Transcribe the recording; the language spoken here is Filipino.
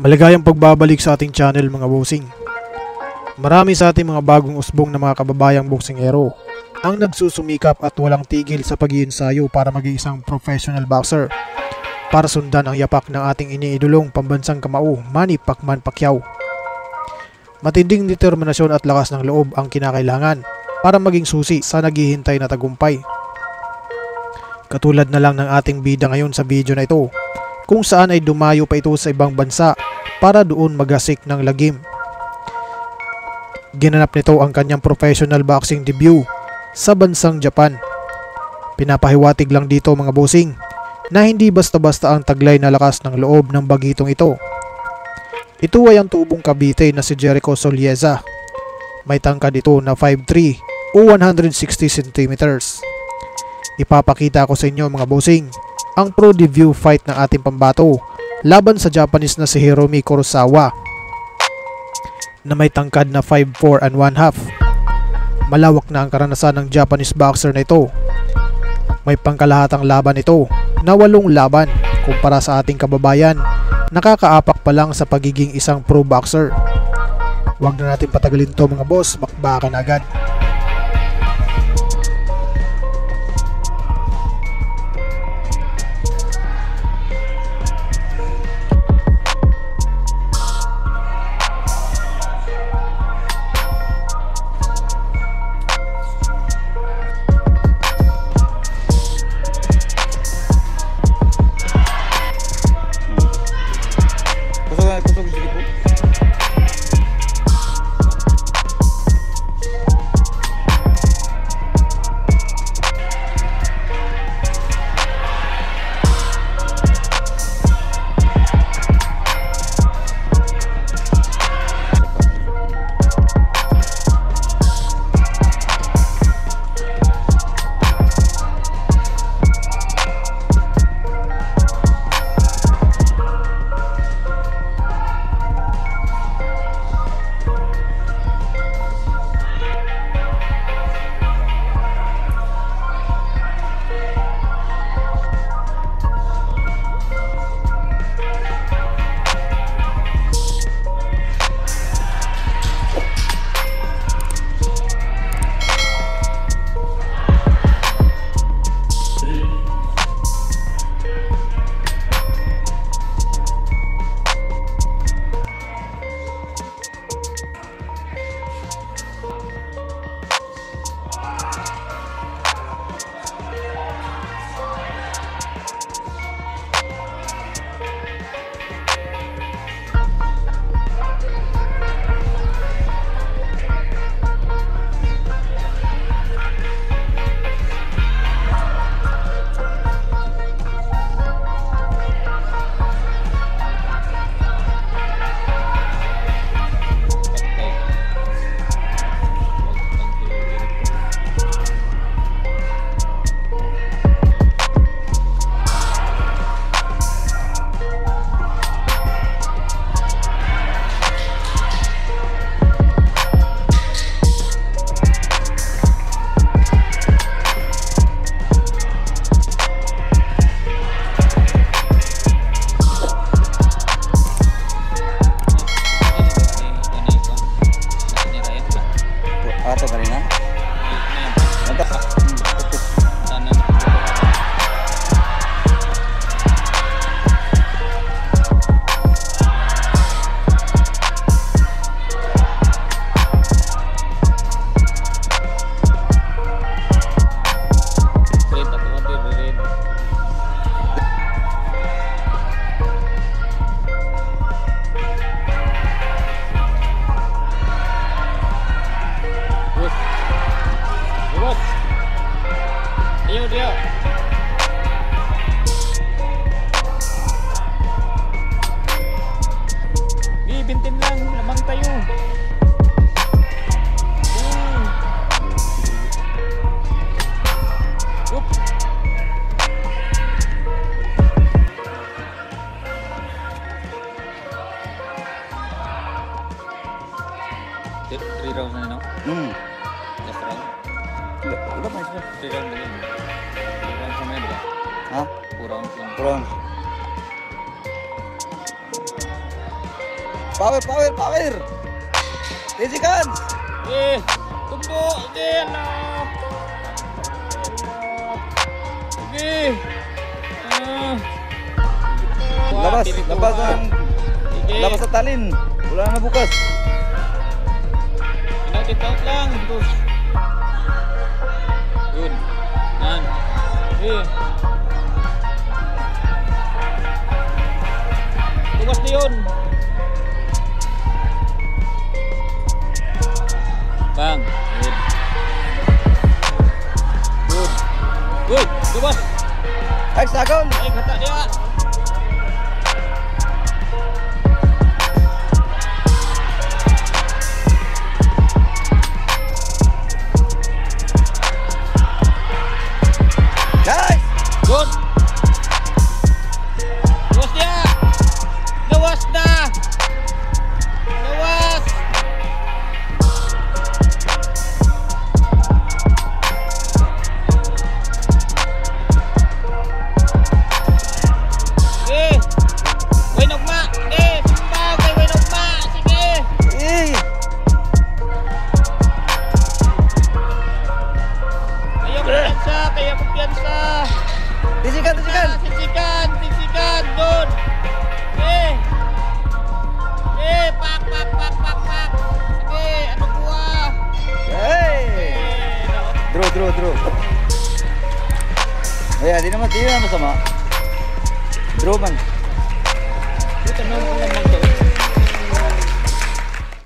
Maligayang pagbabalik sa ating channel mga bossing. Marami sa ating mga bagong usbong na mga kababayang boksingero ang nagsusumikap at walang tigil sa pag-iensayo para maging isang professional boxer para sundan ang yapak ng ating iniidolong pambansang kamao, Manny Pacquiao. Matinding determinasyon at lakas ng loob ang kinakailangan para maging susi sa naghihintay na tagumpay. Katulad na lang ng ating bida ngayon sa video na ito, kung saan ay dumayo pa ito sa ibang bansa para doon magasik ng lagim. Ginanap nito ang kanyang professional boxing debut sa bansang Japan. Pinapahiwatig lang dito mga bossing na hindi basta-basta ang taglay na lakas ng loob ng bagitong ito. Ito ay ang tubong Cavite na si Jericho Solieza. May tangkad ito na 5'3" o 160 cm. Ipapakita ko sa inyo mga bossing ang pro debut fight ng ating pambato laban sa Japanese na si Hiromi Kurosawa na may tangkad na 5'4" and 1/2. Malawak na ang karanasan ng Japanese boxer na ito. May pangkalahatang laban ito na 8 laban kumpara sa ating kababayan nakakaapak pa lang sa pagiging isang pro boxer. Huwag na natin patagalin to mga boss, bakbakan agad. Bintin lang, lamang tayo. Oop. 3 rounds na no? Last round? Udah mas. 3 rounds na yun. 3 rounds na yun ba? Ha? 4 rounds lang. 4 rounds. Power, power, power. Tisikan. Tunggu. Ano. Sige. Labas, labas ang Sige. labas sa talin. Wala na bukas. Out lang. Push. Yun. Yan. Sige. Tugas na yun. Bang. Good. Good. Good. Tugas. Hexagon. Ay, kata dia. Nice. Good. Gawas dia. Gawas dah. Gawas. Sige. Winog ma. Sige. Sumbang kay winog ma. Sige. Eh. Kaya kumpiyansa. Tisikan, tisikan. Sisikan, doon. Pak. Sige, ano buah? Hey. Draw. Ayan, di naman sama. Draw man.